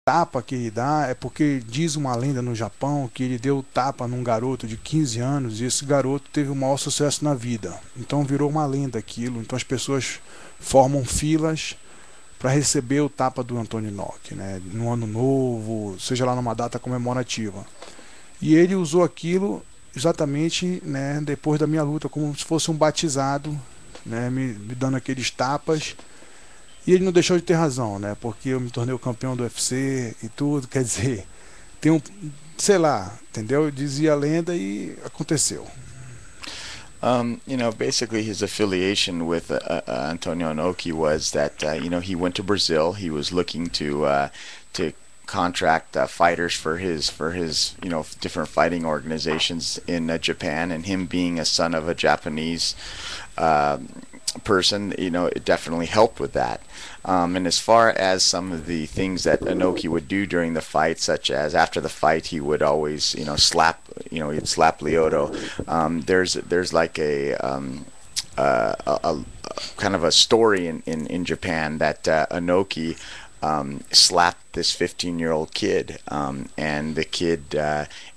tapa que ele dá é porque diz uma lenda no Japão que ele deu tapa num garoto de 15 anos e esse garoto teve o maior sucesso na vida. Então virou uma lenda aquilo. Então as pessoas formam filas para receber o tapa do Antonio Inoki, né? No ano novo, seja lá numa data comemorativa. E ele usou aquilo exatamente, né, depois da minha luta, como se fosse um batizado, né, me dando aqueles tapas. E ele não deixou de ter razão, né? Porque eu me tornei o campeão do UFC e tudo, quer dizer, tem um, sei lá, entendeu? Dizia a lenda e aconteceu. You know, basically his affiliation with Antonio Inoki was that you know, he went to Brazil. He was looking to contract fighters for his you know, different fighting organizations in Japan, and him being a son of a Japanese person, you know, it definitely helped with that. And as far as some of the things that Inoki would do during the fight, such as after the fight, he would always, you know, slap, you know, he'd slap Lyoto. There's like a kind of a story in Japan that Inoki slapped this 15-year-old kid, and the kid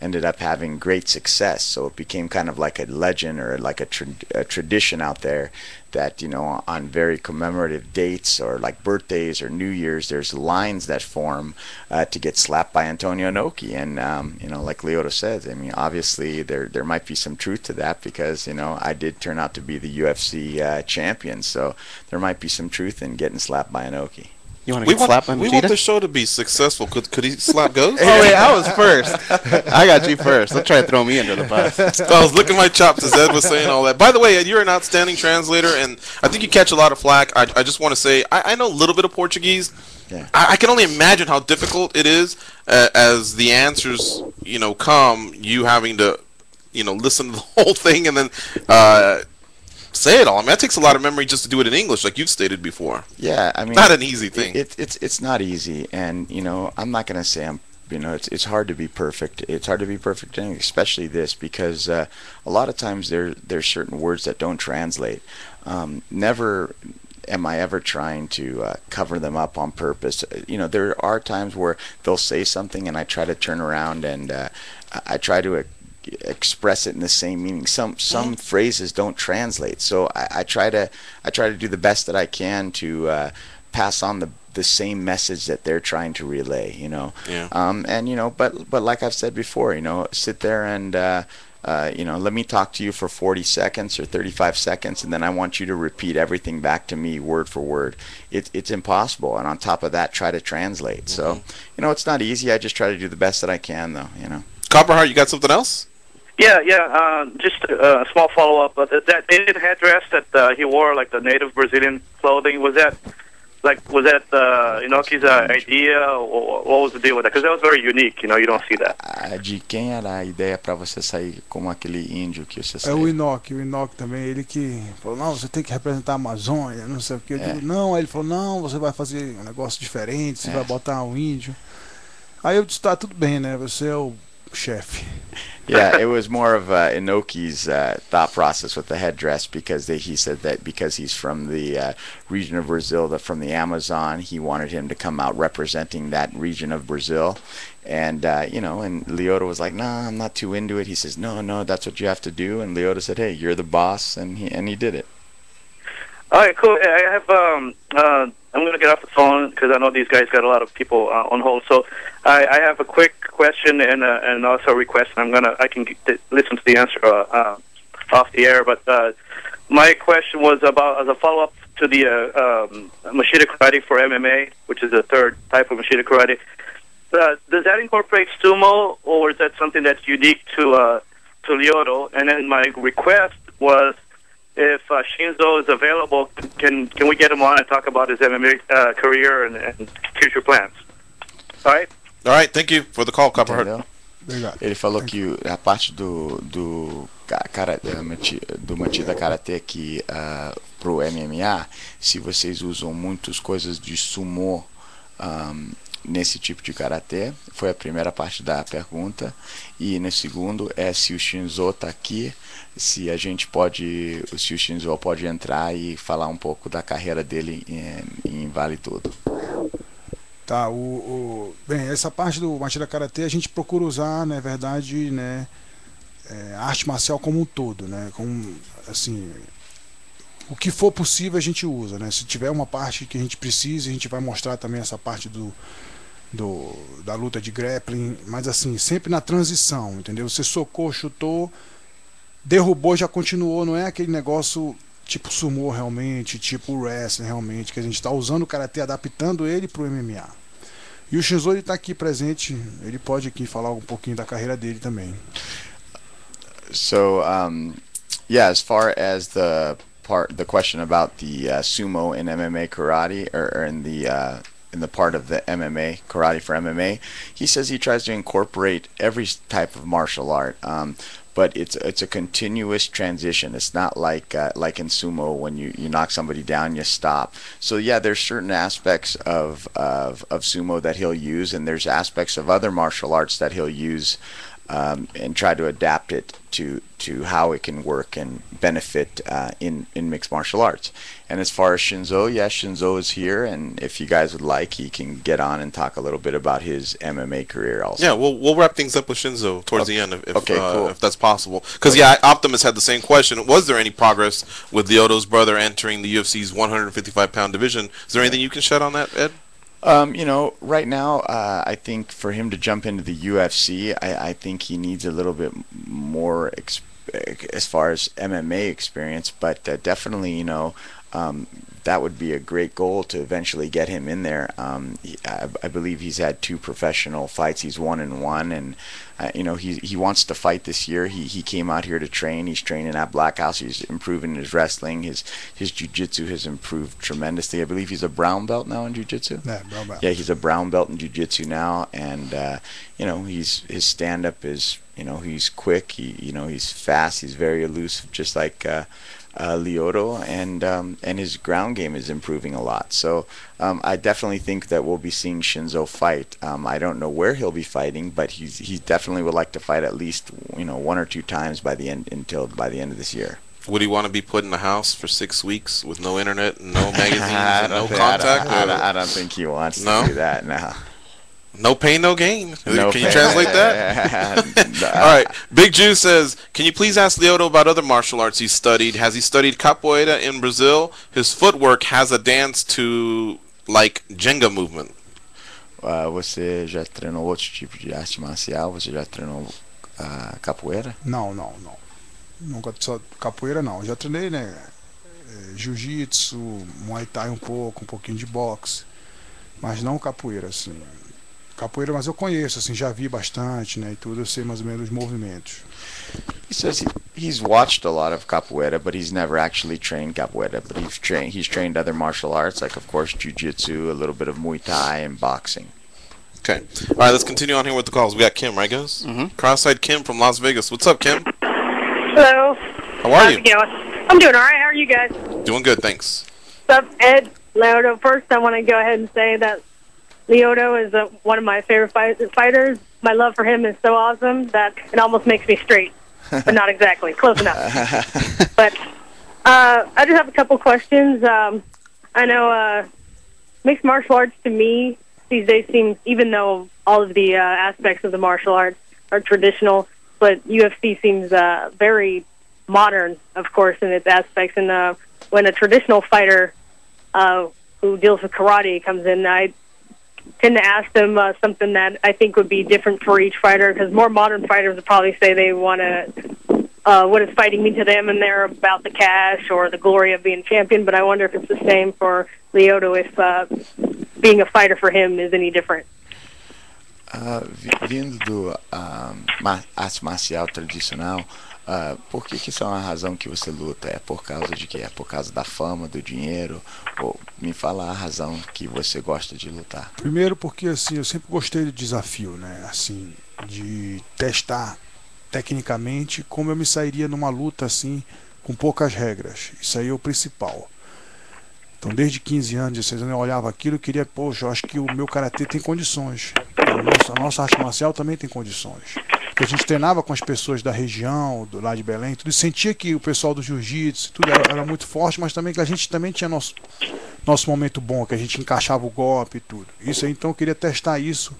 ended up having great success. So it became kind of like a legend, or like a tradition out there, that, you know, on very commemorative dates or like birthdays or New Year's, there's lines that form to get slapped by Antonio Inoki. And you know, like Lyoto says, I mean, obviously there might be some truth to that, because, you know, I did turn out to be the UFC champion, so there might be some truth in getting slapped by Inoki. You want to get slapped by Machida? We want the show to be successful. Could he slap Ghost? Oh wait, I was first. I got you first. Don't try to throw me under the bus. I was licking my chops as Ed was saying all that. By the way, Ed, you're an outstanding translator, and I think you catch a lot of flack. I just want to say I know a little bit of Portuguese. Yeah. I can only imagine how difficult it is as the answers, you know, come. You having to, you know, listen to the whole thing and then say it all. I mean, that takes a lot of memory just to do it in English, like you've stated before. Yeah, I mean, not an easy thing. It's not easy, and, you know, I'm not gonna say I'm, you know, it's hard to be perfect. It's hard to be perfect, especially this, because a lot of times there's certain words that don't translate. Never am I ever trying to cover them up on purpose. You know, there are times where they'll say something and I try to turn around and I try to express it in the same meaning. Some phrases don't translate, so I try to do the best that I can to pass on the same message that they're trying to relay, you know. Yeah. And, you know, but like I've said before, you know, sit there and you know, let me talk to you for 40 seconds or 35 seconds, and then I want you to repeat everything back to me word for word. It's impossible, and on top of that, try to translate. So, you know, it's not easy. I just try to do the best that I can, though, you know. Copperheart, you got something else? Yeah. Just a small follow-up. That Indian headdress that he wore, like the native Brazilian clothing, was that Inoki's idea, or what was the deal with that? Because that was very unique. You know, you don't see that. De quem era a ideia para você sair como aquele índio que você saiu? É o Inoki também, ele que falou, não, você tem que representar a Amazônia, não sei o que. Eu digo, não, aí ele falou, não, você vai fazer um negócio diferente, você vai botar um índio. Aí eu disse, tá, tudo bem, né, você é o chefe. Yeah, it was more of Inoki's thought process with the headdress, because he said that because he's from the region of Brazil, from the Amazon, he wanted him to come out representing that region of Brazil. And, you know, and Lyoto was like, nah, I'm not too into it. He says, no, that's what you have to do. And Lyoto said, hey, you're the boss, and he did it. All right, cool. I have I'm going to get off the phone because I know these guys got a lot of people on hold. So I have a quick question and also a request. I can listen to the answer off the air. But my question was about, as a follow-up to the Machida karate for MMA, which is the third type of Machida karate. Does that incorporate sumo, or is that something that's unique to Lyoto? And then my request was, if Shinzo is available, can we get him on and talk about his MMA career and future plans? All right? All right, thank you for the call, Copperheart. Ele falou que a parte do Machida Karate aqui pro MMA, se vocês usam muitas coisas de sumo nesse tipo de karatê, foi a primeira parte da pergunta. E no segundo é se o Shinzo tá aqui, se o Shinzo pode entrar e falar um pouco da carreira dele em Vale Tudo. Tá, bem, essa parte do Machida Karatê a gente procura usar, na verdade, né, a arte marcial como um todo, né, assim, o que for possível a gente usa, né, se tiver uma parte que a gente precise, a gente vai mostrar também essa parte da luta de grappling, mas assim, sempre na transição, entendeu? Você socou, chutou, derrubou, já continuou, não é aquele negócio tipo sumô realmente, tipo wrestling realmente, que a gente está usando o karatê, adaptando ele para o MMA. E o Shinzo está aqui presente, ele pode aqui falar um pouquinho da carreira dele também. So, yeah, as far as the question about the sumo in MMA karate, or in the part of the MMA karate for MMA, he says he tries to incorporate every type of martial art. But it's a continuous transition. It's not like in sumo, when you knock somebody down, you stop. So yeah, there's certain aspects of sumo that he'll use, and there's aspects of other martial arts that he'll use, and try to adapt it to how it can work and benefit in mixed martial arts. And as far as Shinzo, yeah, Shinzo is here, and if you guys would like, he can get on and talk a little bit about his MMA career also. Yeah, we'll wrap things up with Shinzo towards the end, cool. if that's possible. Because yeah, Optimus had the same question. Was there any progress with Lyoto's brother entering the UFC's 155-pound division? Is there anything you can shed on that, Ed? You know, right now, I think for him to jump into the UFC, I think he needs a little bit more as far as MMA experience, but definitely, you know, that would be a great goal to eventually get him in there. I believe he's had 2 professional fights. He's 1-1, and you know, he wants to fight this year. He came out here to train. He's training at Black House. He's improving his wrestling. His jiu-jitsu has improved tremendously. I believe he's a brown belt now in jiu-jitsu. Yeah, brown belt. Yeah, he's a brown belt in jiu-jitsu now, and you know, his stand-up is, you know, he's quick. You know, he's fast. He's very elusive, just like Lyoto, and his ground game is improving a lot. So I definitely think that we'll be seeing Shinzo fight. I don't know where he'll be fighting, but he definitely would like to fight at least, you know, 1 or 2 times by the end of this year. Would he want to be put in the house for 6 weeks with no internet, no magazines, and no contact? I don't think he wants to do that now. No pain, no gain. No Can you pain. translate that? All right. Big Jew says, can you please ask Lyoto about other martial arts he's studied? Has he studied capoeira in Brazil? His footwork has a dance to, like, Jenga movement. Você já treinou outro tipo de arte marcial? Você já treinou capoeira? Não. Nunca só capoeira não. Já treinei, né? Jiu-jitsu, Muay Thai um pouquinho de boxe, mas não capoeira, assim. Capoeira, mas eu conheço, assim, já vi bastante, né, e tudo, eu sei mais ou menos os movimentos. He says he's watched a lot of capoeira, but he's never actually trained capoeira. But he's trained other martial arts, like, of course, jiu-jitsu, a little bit of Muay Thai, and boxing. Okay. All right, let's continue on here with the calls. We got Kim, right, guys? Mm-hmm. Cross-eyed Kim from Las Vegas. What's up, Kim? Hello. How are How's you? it going? I'm doing all right. How are you guys? Doing good, thanks. What's up, Ed? Lyoto. First, I want to go ahead and say that Lyoto is one of my favorite fighters. My love for him is so awesome that it almost makes me straight, but not exactly. Close enough. But I just have a couple questions. I know mixed martial arts to me these days seems, even though all of the aspects of the martial arts are traditional, but UFC seems very modern, of course, in its aspects. And when a traditional fighter who deals with karate comes in, I tend to ask them something that I think would be different for each fighter, because more modern fighters would probably say they want to, what does fighting mean to them, and they're about the cash or the glory of being champion. But I wonder if it's the same for Lyoto, if being a fighter for him is any different. Vindo do arte marcial tradicional, por que isso é uma razão que você luta? É por causa de quê? É por causa da fama, do dinheiro? Ou me fala a razão que você gosta de lutar. Primeiro porque, assim, eu sempre gostei do desafio, né? Assim, de testar tecnicamente como eu me sairia numa luta assim, com poucas regras. Isso aí é o principal. Então, desde 15 anos, 16 anos, eu olhava aquilo e queria, poxa, eu acho que o meu karatê tem condições. A nossa arte marcial também tem condições. Porque a gente treinava com as pessoas da região, lá de Belém, tudo, e sentia que o pessoal do jiu-jitsu, tudo era muito forte, mas também que a gente também tinha nosso momento bom, que a gente encaixava o golpe e tudo. Isso aí, então eu queria testar isso.